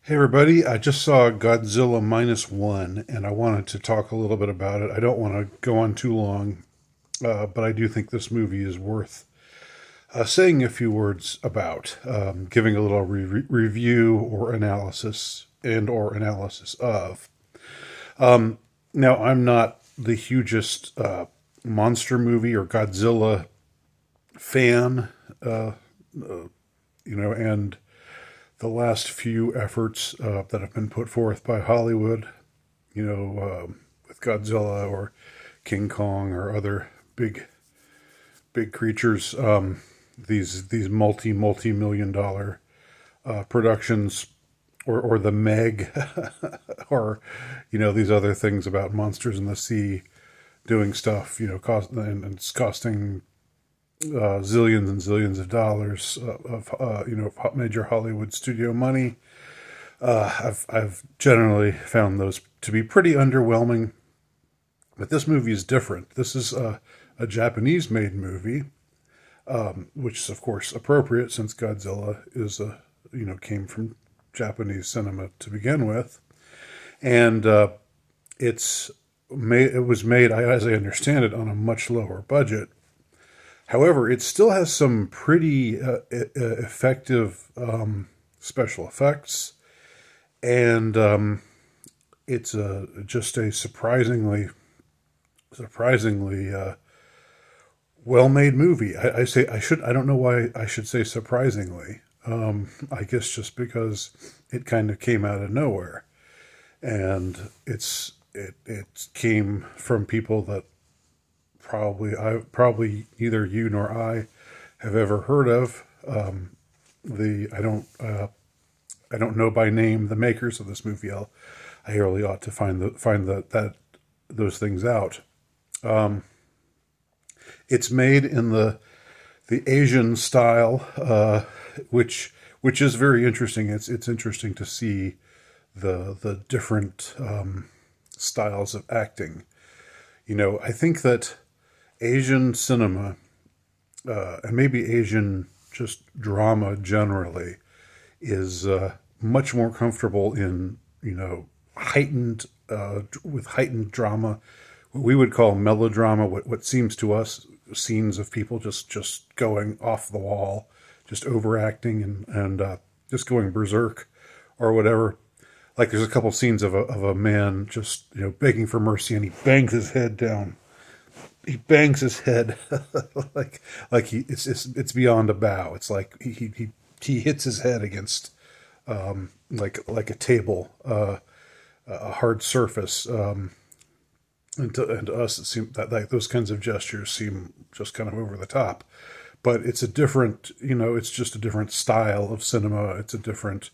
Hey everybody, I just saw Godzilla Minus One, and I wanted to talk a little bit about it. I don't want to go on too long, but I do think this movie is worth saying a few words about, giving a little review or analysis or analysis of. Now, I'm not the hugest monster movie or Godzilla fan, and the last few efforts that have been put forth by Hollywood, with Godzilla or King Kong or other big creatures, these multi-million dollar productions, or the Meg, or these other things about monsters in the sea doing stuff, and it's costing zillions and zillions of dollars of major Hollywood studio money. I've generally found those to be pretty underwhelming, but this movie is different. This is a Japanese-made movie, which is of course appropriate since Godzilla is came from Japanese cinema to begin with, and it was made, as I understand it, on a much lower budget. However, it still has some pretty effective special effects, and it's just a surprisingly well-made movie. I don't know why I should say surprisingly. I guess just because it kind of came out of nowhere, and it came from people that probably neither you nor I have ever heard of. I don't know by name the makers of this movie. I really ought to find those things out. It's made in the Asian style, which is very interesting. It's interesting to see the different styles of acting. I think that Asian cinema, and maybe Asian just drama generally, is much more comfortable in, heightened, with heightened drama, what we would call melodrama, what seems to us scenes of people just going off the wall, just overacting and just going berserk or whatever. Like there's a couple scenes of a man just, begging for mercy, and he bangs his head down. He bangs his head like it's beyond a bow. It's like he hits his head against like a table, a hard surface. And to us, it seems that like those kinds of gestures seem just kind of over the top. But it's a different, it's just a different style of cinema. It's a different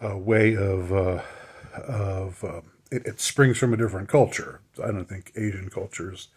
way of it springs from a different culture. I don't think Asian cultures,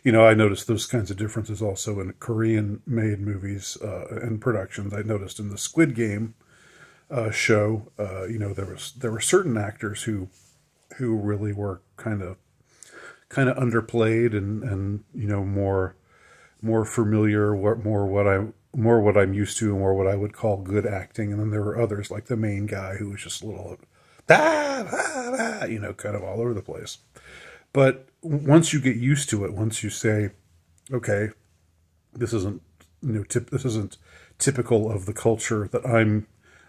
I noticed those kinds of differences also in Korean-made movies and productions. I noticed in the Squid Game show, there were certain actors who really were kind of underplayed and more familiar, more what I'm used to, and more what I would call good acting. And then there were others, like the main guy, who was just a little, kind of all over the place. But once you get used to it, once you say, okay, this isn't, this isn't typical of the culture that I'm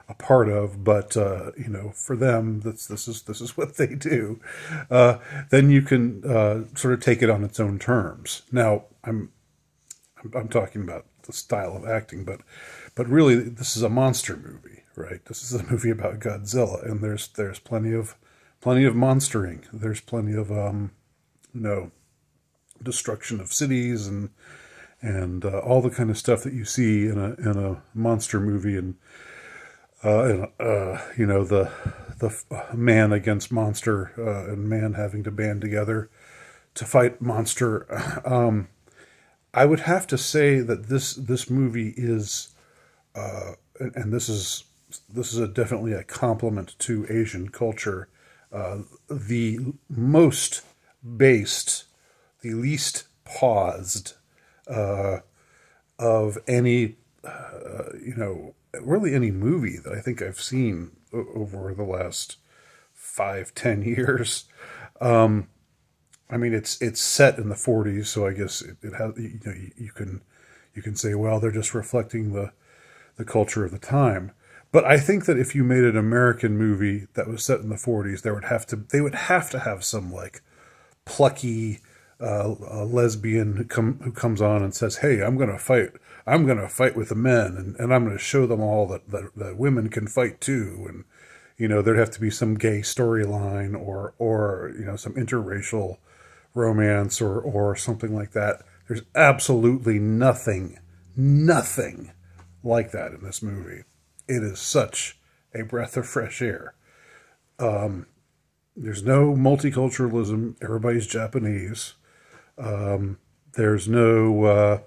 a part of, but for them, this is what they do. Then you can sort of take it on its own terms. Now, I'm talking about the style of acting, but really, this is a monster movie, right? This is a movie about Godzilla, and there's plenty of monstering. There's plenty of destruction of cities and all the kind of stuff that you see in a monster movie, and the man against monster, and man having to band together to fight monster. I would have to say that this movie is, and this is definitely a compliment to Asian culture, the most based, the least paused of any, really any movie that I think I've seen over the last 5-10 years. I mean, it's set in the 40s, so I guess it has, you can say, well, they're just reflecting the culture of the time. But I think that if you made an American movie that was set in the 40s, they would have to have some like plucky lesbian who comes on and says, "Hey, I'm going to fight with the men, and I'm going to show them all that women can fight too." And there'd have to be some gay storyline or some interracial romance or something like that. There's absolutely nothing like that in this movie. It is such a breath of fresh air. There's no multiculturalism. Everybody's Japanese. There's no,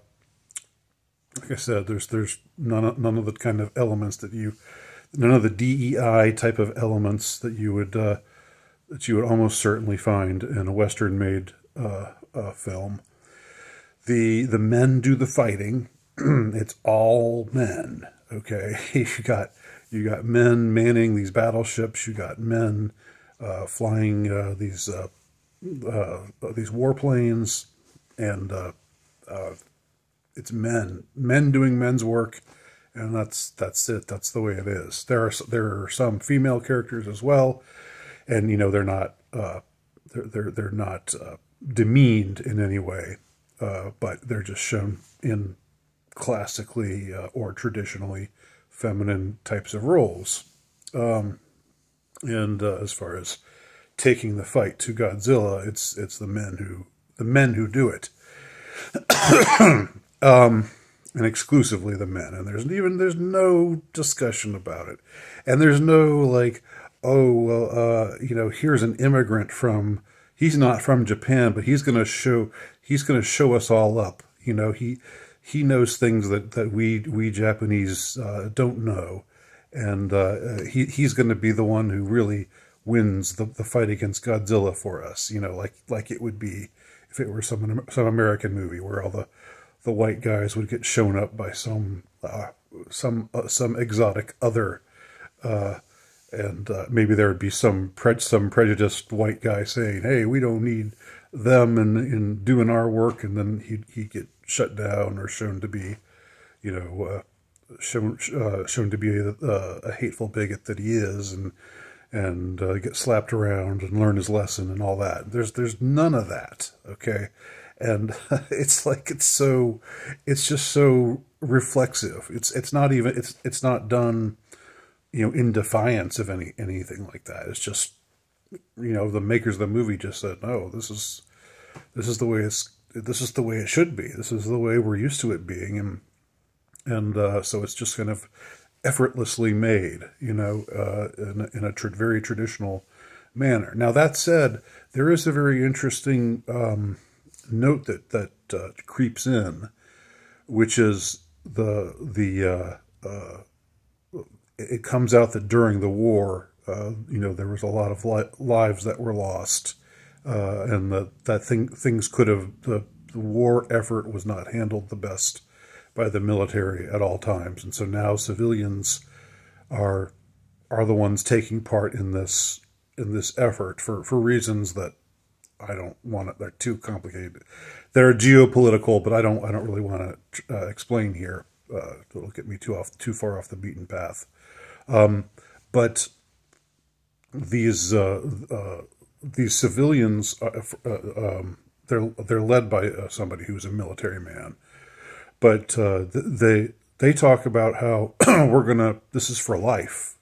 like I said, there's none of the kind of elements none of the DEI type of elements that you would almost certainly find in a Western-made film. The men do the fighting. It's all men. Okay, you got men manning these battleships. You got men flying these warplanes, and it's men doing men's work, and that's it. That's the way it is. There are some female characters as well, and they're not they're not demeaned in any way, but they're just shown in classically or traditionally feminine types of roles. And as far as taking the fight to Godzilla, it's the men who do it, and exclusively the men. And there's no discussion about it, and there's no like, oh well, here's an immigrant he's not from Japan, but he's going to show us all up. He knows things that we Japanese don't know, and he's going to be the one who really wins the fight against Godzilla for us. Like it would be if it were some American movie where all the white guys would get shown up by some exotic other, and maybe there would be some prejudiced white guy saying, "Hey, we don't need them in doing our work," and then he'd get shut down or shown to be, shown to be a hateful bigot that he is, and get slapped around and learn his lesson and all that. There's none of that. Okay, and it's just so reflexive. It's not done, in defiance of anything like that. It's just, the makers of the movie just said, no, this is the way it should be. This is the way we're used to it being, and so it's just kind of effortlessly made, in a very traditional manner. Now that said, there is a very interesting note that creeps in, which is it comes out that during the war, there was a lot of lives that were lost. And things could have, the war effort was not handled the best by the military at all times, and so now civilians are the ones taking part in this effort for reasons that I don't want to. They're too complicated. They're geopolitical, but I don't really want to explain here. It'll get me too far off the beaten path. But these civilians, they're led by somebody who's a military man, but they talk about how this is for life,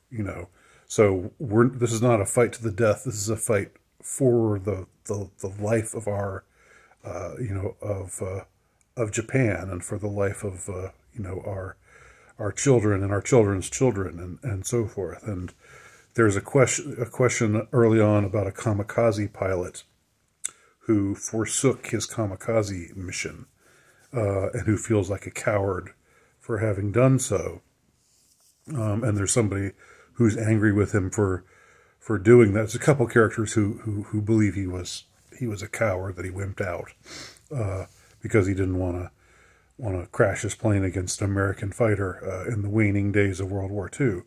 so this is not a fight to the death. This is a fight for the life of our, of Japan, and for the life of our children and our children's children, and so forth. And there's a question early on about a kamikaze pilot who forsook his kamikaze mission, and who feels like a coward for having done so. And there's somebody who's angry with him for doing that. There's a couple characters who believe he was a coward, that he wimped out because he didn't want to crash his plane against an American fighter in the waning days of World War II.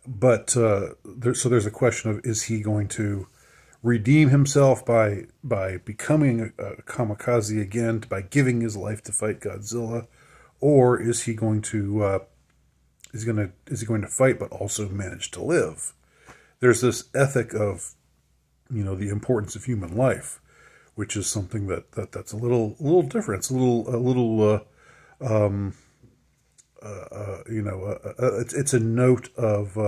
but so there's a question of, is he going to redeem himself by becoming a kamikaze again, by giving his life to fight Godzilla, or is he going to is he going to fight but also manage to live? There's this ethic of, the importance of human life, which is something that's a little different. It's it's a note of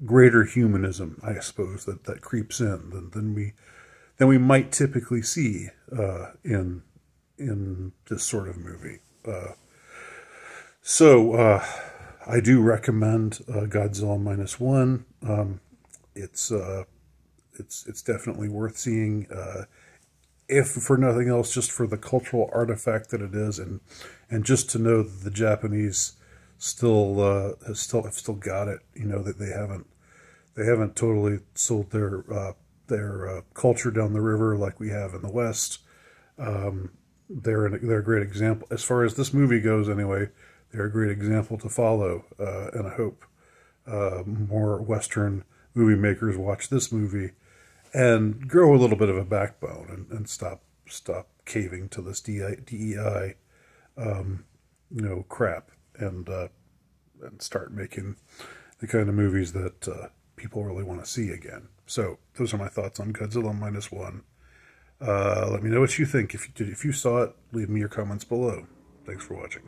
greater humanism, I suppose, that creeps in than we might typically see in this sort of movie. So I do recommend Godzilla Minus One. It's definitely worth seeing, if for nothing else, just for the cultural artifact that it is, and just to know that the Japanese have still got it. That they haven't totally sold their culture down the river like we have in the West. They're a great example as far as this movie goes. Anyway, they're a great example to follow, and I hope more Western movie makers watch this movie and grow a little bit of a backbone and stop caving to this DEI crap, and start making the kind of movies that people really want to see again. So those are my thoughts on Godzilla Minus One. Let me know what you think. If you saw it, leave me your comments below. Thanks for watching.